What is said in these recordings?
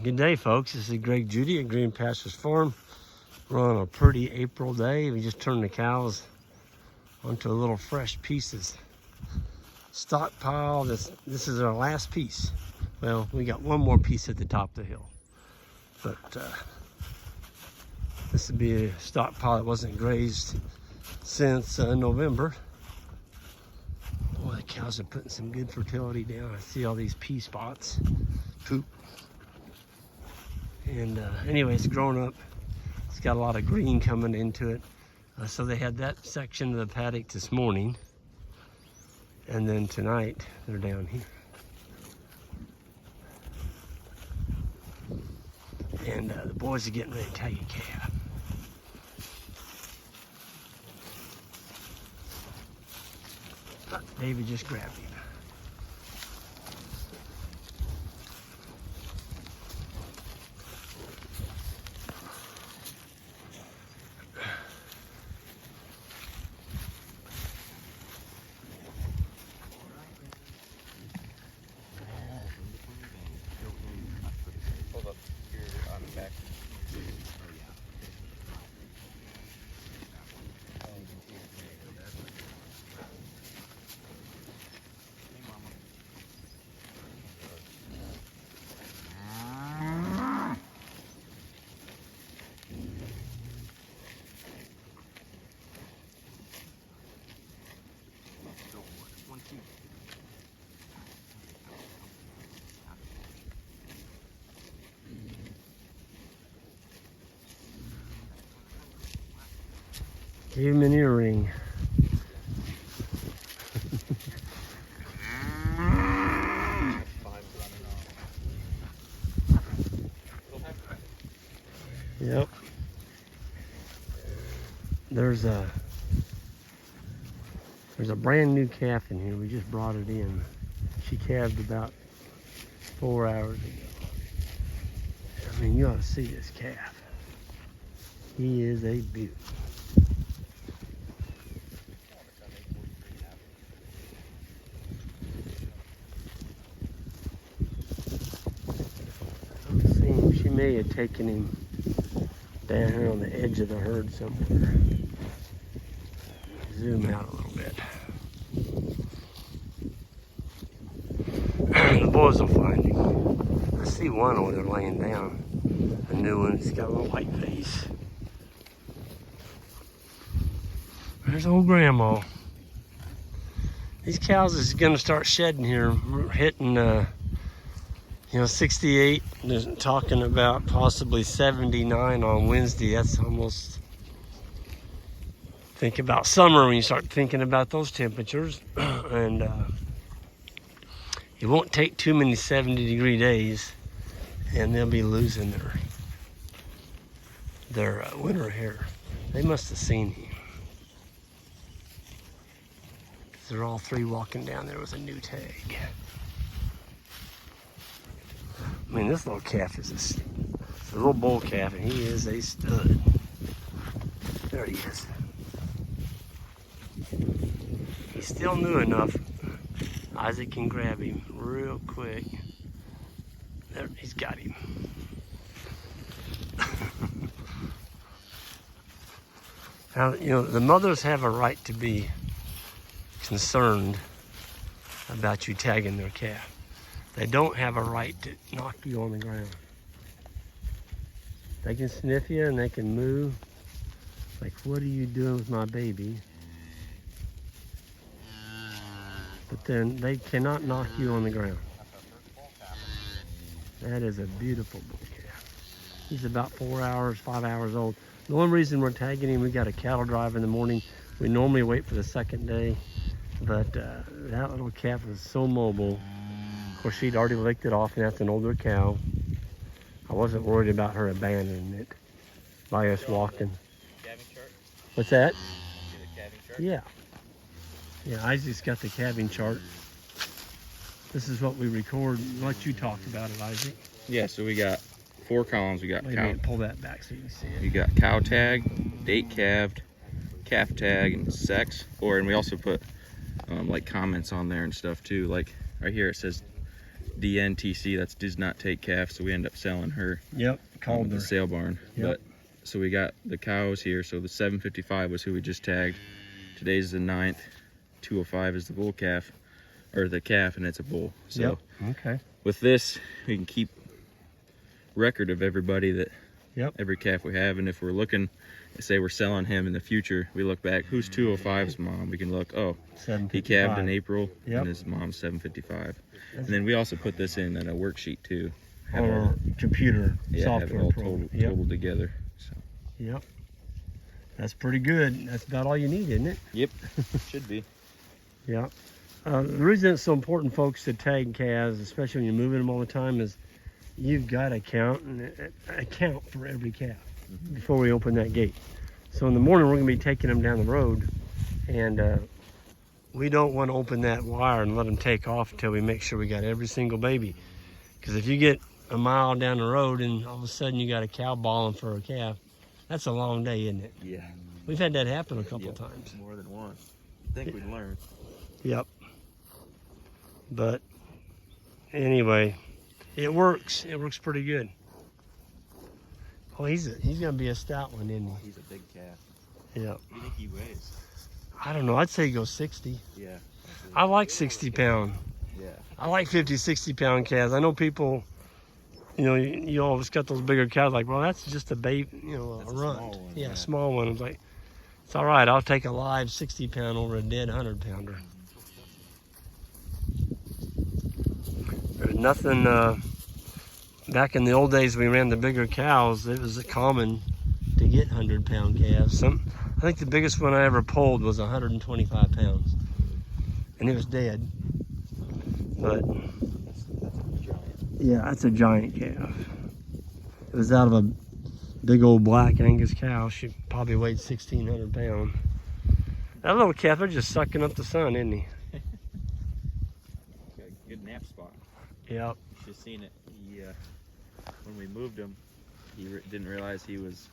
Good day, folks. This is Greg Judy at Green Pastures Farm. We're on a pretty April day. We just turned the cows onto little fresh pieces. Stockpile. This is our last piece. Well, we got one more piece at the top of the hill, but this would be a stockpile that wasn't grazed since November. Boy, the cows are putting some good fertility down. I see all these pea spots, poop. And anyway, it's grown up. It's got a lot of green coming into it. So they had that section of the paddock this morning. And then tonight, they're down here. And the boys are getting ready to tag a calf. David just grabbed him. Gave him an earring. Yep. There's a brand new calf in here. We just brought it in. She calved about 4 hours ago. I mean, you ought to see this calf. He is a beaut. She may have taken him down here on the edge of the herd somewhere. Zoom out a little bit. The boys will find him. I see one over there laying down. A new one. It's got a little white face. There's old grandma. These cows is gonna start shedding here. We're hitting 68. They're talking about possibly 79 on Wednesday. That's almost, think about summer when you start thinking about those temperatures. And it won't take too many 70-degree days and they'll be losing their winter hair. They must have seen him. They're all three walking down there with a new tag. I mean, this little calf is a little bull calf, and he is a stud. There he is. He's still new enough. Isaac can grab him real quick. There, he's got him. Now, you know, the mothers have a right to be concerned about you tagging their calf. They don't have a right to knock you on the ground. They can sniff you and they can move. Like, what are you doing with my baby? But then they cannot knock you on the ground. That is a beautiful bull calf. He's about 4 hours, 5 hours old. The only reason we're tagging him, we got a cattle drive in the morning. We normally wait for the second day, but that little calf was so mobile. Of course, she'd already licked it off, and that's an older cow. I wasn't worried about her abandoning it by us walking. Calving chart? What's that? See the calving chart? Yeah. Yeah, Isaac's got the calving chart. This is what we record, what you talked about it, Isaac. Yeah, so we got 4 columns. We got Wait a minute, pull that back so you can see it. We got cow tag, date calved, calf tag, and sex. And we also put like comments on there and stuff too. Like right here it says DNTC, that does not take calves, so we end up selling her. Yep, called The her. sale barn. Yep. But so we got the cows here. So the 755 was who we just tagged. Today's the 9th. 205 is the bull calf, or the calf, and it's a bull. So Yep. Okay. with this, we can keep record of everybody that, every calf we have, and if we're looking, say we're selling him in the future, we look back, who's 205's mom? We can look, oh, he calved in April, and his mom's 755. And then we also put this in a worksheet too. On our computer software have it all program. totaled together. So. Yep. That's pretty good. That's about all you need, isn't it? Yep. Should be. Yeah. The reason it's so important, folks, to tag calves, especially when you're moving them all the time, is you've got to account for every calf before we open that gate. So in the morning, we're going to be taking them down the road, and we don't want to open that wire and let them take off until we make sure we got every single baby. Because if you get a mile down the road and all of a sudden you got a cow bawling for a calf, that's a long day, isn't it? Yeah. We've had that happen a couple times. More than one. I think we'd learn. Yep. But anyway, it works. It works pretty good. Oh, he's gonna be a stout one, isn't he? He's a big calf. Yep. What do you think he weighs? I don't know. I'd say he goes 60. Yeah. I like 60 pound. Yeah. I like 50, 60 pound calves. I know people, you always got those bigger cows like, well, that's just a baby, That's a a runt. small one, Yeah, yeah. a small one. It's like, it's all right. I'll take a live 60 pound over a dead 100 pounder. There's nothing, back in the old days we ran the bigger cows, it was common to get 100 pound calves. I think the biggest one I ever pulled was 125 pounds. And it was dead. But That's a giant. yeah, that's a giant calf. It was out of a big old black Angus cow. She probably weighed 1,600 pounds. That little calf, they're just sucking up the sun, isn't he? Got a good nap spot. Yep. Just seen it. He, when we moved him, he didn't realize he was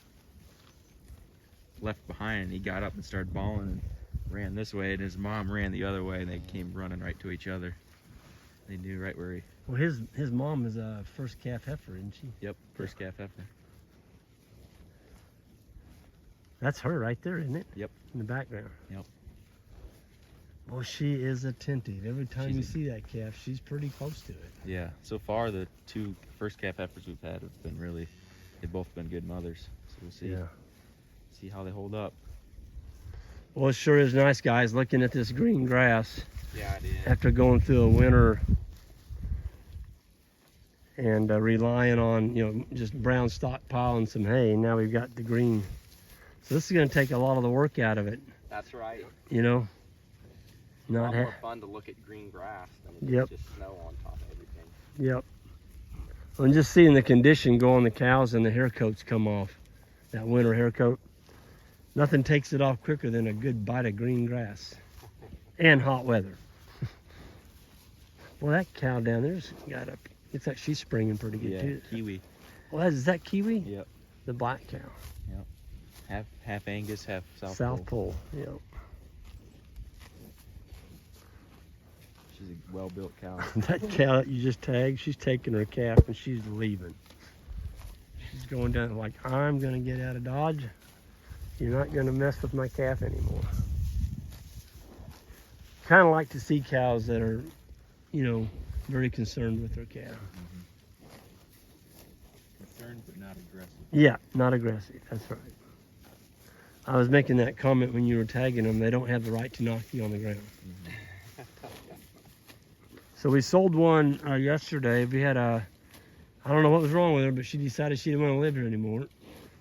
left behind. He got up and started bawling and ran this way, and his mom ran the other way, and they came running right to each other. They knew right where he... Well, his mom is a first calf heifer, isn't she? Yep, first calf heifer. That's her right there, isn't it? Yep. In the background. Yep. Well, she is attentive. Every time She's you see that calf, she's pretty close to it. Yeah, so far the two first calf heifers we've had have been really, they've both been good mothers. So we'll see. Yeah. See how they hold up. Well, it sure is nice, guys, looking at this green grass Yeah, it is. after going through a winter and relying on, just brown stockpile and some hay. Now we've got the green. So this is going to take a lot of the work out of it, That's right. Not A lot more fun to look at green grass than it is just snow on top of everything. Yep. Well, and just seeing the condition go on the cows and the hair coats come off, that winter hair coat. Nothing takes it off quicker than a good bite of green grass and hot weather. Well, that cow down there's got a, it's like she's springing pretty good too. Kiwi. Well, is that Kiwi? Yep. The black cow. Half Angus, half South Pole. Yep. She's a well-built cow. That cow that you just tagged, she's taking her calf and she's leaving. She's going down like, I'm gonna get out of Dodge. You're not gonna mess with my calf anymore. Kind of like to see cows that are, very concerned with their calf. Concerned but not aggressive. Yeah, not aggressive, that's right. I was making that comment when you were tagging them, they don't have the right to knock you on the ground. So we sold one yesterday. We had I don't know what was wrong with her, but she decided she didn't want to live here anymore.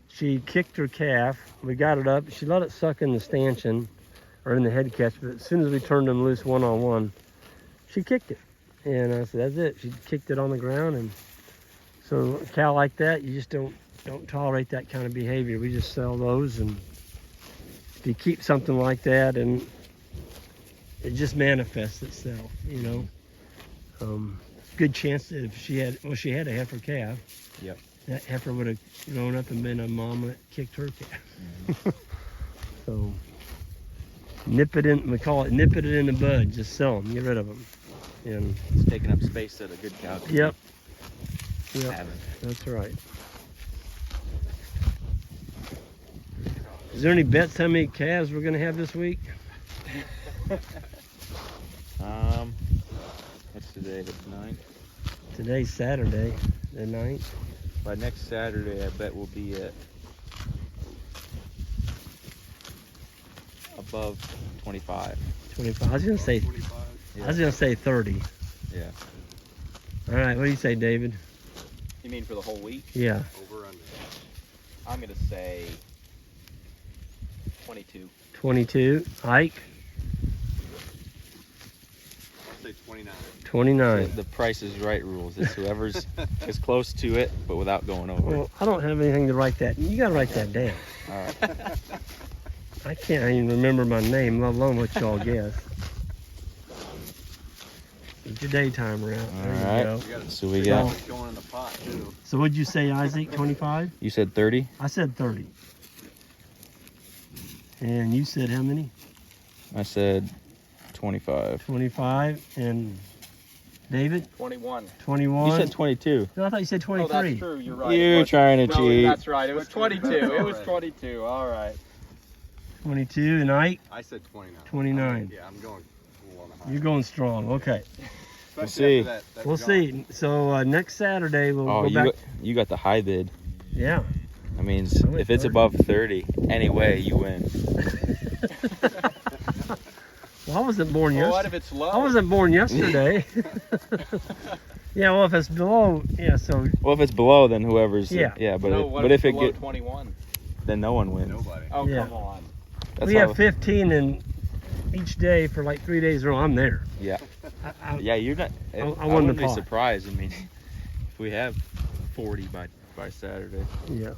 She kicked her calf. We got it up. She let it suck in the stanchion or in the head catch, but as soon as we turned them loose one-on-one, she kicked it. And I said, that's it. She kicked it on the ground. And so a cow like that, you just don't tolerate that kind of behavior. We just sell those. And if you keep something like that, and it just manifests itself, good chance that if she had a heifer calf. Yep. That heifer would have grown up and been a mama that kicked her calf. So we call it nip it in the bud. Just sell them, get rid of them. and It's taking up space that a good cow can yep, be yep, having. that's right. Is there any bets how many calves we're gonna have this week? What's today? The 9th. Today's Saturday, the 9th. By next Saturday, I bet we'll be at above 25. 25. I was gonna say. 25. I was gonna say 30. Yeah. All right. What do you say, David? You mean for the whole week? Yeah. Over under. I'm gonna say 22. 22. Ike. I'll say 29. 29. The Price is Right rules. It's whoever's as close to it, but without going over. Well, I don't have anything to write that. You gotta write that down. All right. I can't even remember my name, let alone what y'all guess. Get your day timer out. There All you right. go. So we got. It's going in the pot too. So what'd you say, Isaac? 25? You said 30. I said 30. And you said how many? I said 25. 25. And David? 21. 21. You said 22. No, I thought you said 23. Oh, that's true. You're right. You're trying to No, cheat. that's right. It was 22. It was Alright. 22. All right. 22. And Ike? I said 29. 29. Yeah, I'm going full on the high. You're going strong. Okay. We'll Especially see. after that We'll jump. see. So next Saturday we'll Oh, go back. you got the high bid. Yeah. That means I went if it's 30. above 30, anyway, you win. Well, I wasn't born Well, what yesterday. if it's low? I wasn't born yesterday. Yeah, well, if it's below, yeah, so Well, if it's below, then whoever's. Yeah. Yeah, but No, what but if it below get, 21? then no one wins. Nobody. Oh, Yeah. come on. That's we how- have 15 and each day for like 3 days in a row, I'm there. Yeah. I, Yeah, you're not. I I won the wouldn't be pot. surprised. I mean, if we have 40 by Saturday, yeah,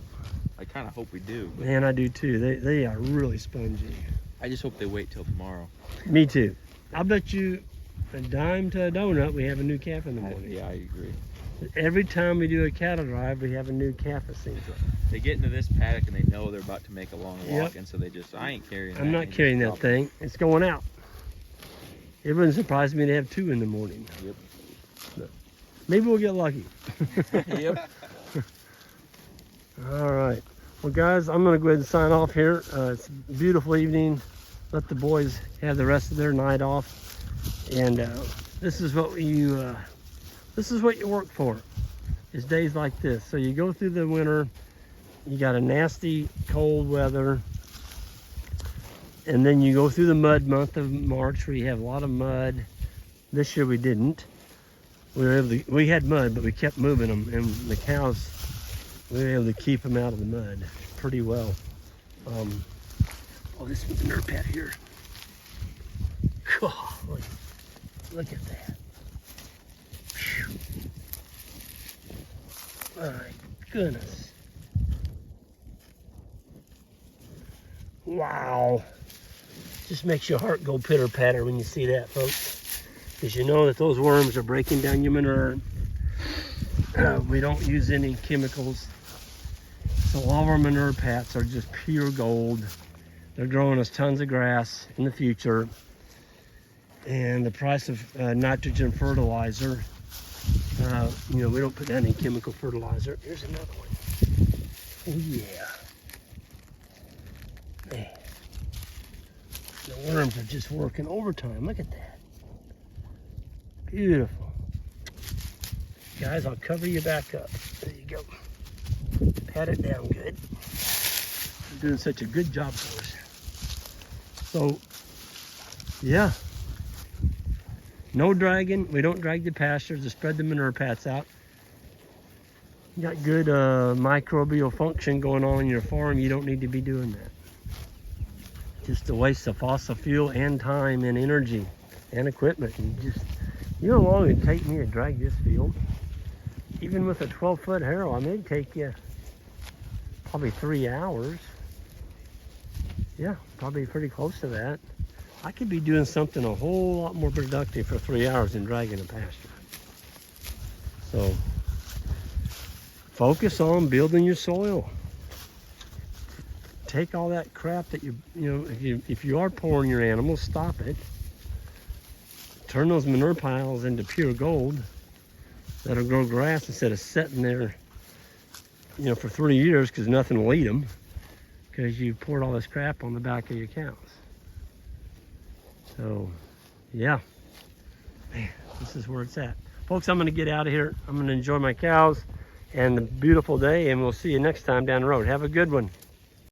I kind of hope we do. But man, I do too. They are really spongy. I just hope they wait till tomorrow. Me too. I'll bet you a dime to a donut we have a new calf in the morning. Yeah, I agree. Every time we do a cattle drive, we have a new calf, it seems like. They get into this paddock and they know they're about to make a long walk, Yep. and so they just, I ain't carrying that. I'm not and carrying just that drop it. thing. It's going out. It wouldn't surprise me to have 2 in the morning. Yep. But maybe we'll get lucky. Yep. All right. Well, guys, I'm going to go ahead and sign off here. It's a beautiful evening. Let the boys have the rest of their night off. And this is what you work for, is days like this. So you go through the winter, you got a nasty cold weather, and then you go through the mud month of March where you have a lot of mud. This year we didn't. We had mud, but we kept moving them, and the cows, we were able to keep them out of the mud pretty well. Oh, this is the nerve pad here. God, look at that. Phew. My goodness. Wow. Just makes your heart go pitter patter when you see that, folks. Because you know that those worms are breaking down your manure. We don't use any chemicals. So all of our manure pats are just pure gold. They're growing us tons of grass in the future. And the price of nitrogen fertilizer, we don't put any chemical fertilizer. Here's another one. Oh yeah. Man. The worms are just working overtime. Look at that. Beautiful. Guys, I'll cover you back up. There you go. Pat it down good. You're doing such a good job for us. So, yeah. No dragging. We don't drag the pastures to spread the manure pats out. You got good microbial function going on in your farm. You don't need to be doing that. Just a waste of fossil fuel and time and energy and equipment. You know how long it'd take me to drag this field? Even with a 12-foot harrow, I may take you probably 3 hours. Yeah, probably pretty close to that. I could be doing something a whole lot more productive for 3 hours than dragging a pasture. So, focus on building your soil. Take all that crap that if you are pouring your animals, stop it. turn those manure piles into pure gold that'll grow grass instead of sitting there, you know, for 3 years because nothing will eat them because you poured all this crap on the back of your cows. So, yeah, man, this is where it's at. Folks, I'm going to get out of here. I'm going to enjoy my cows and the beautiful day, and we'll see you next time down the road. Have a good one.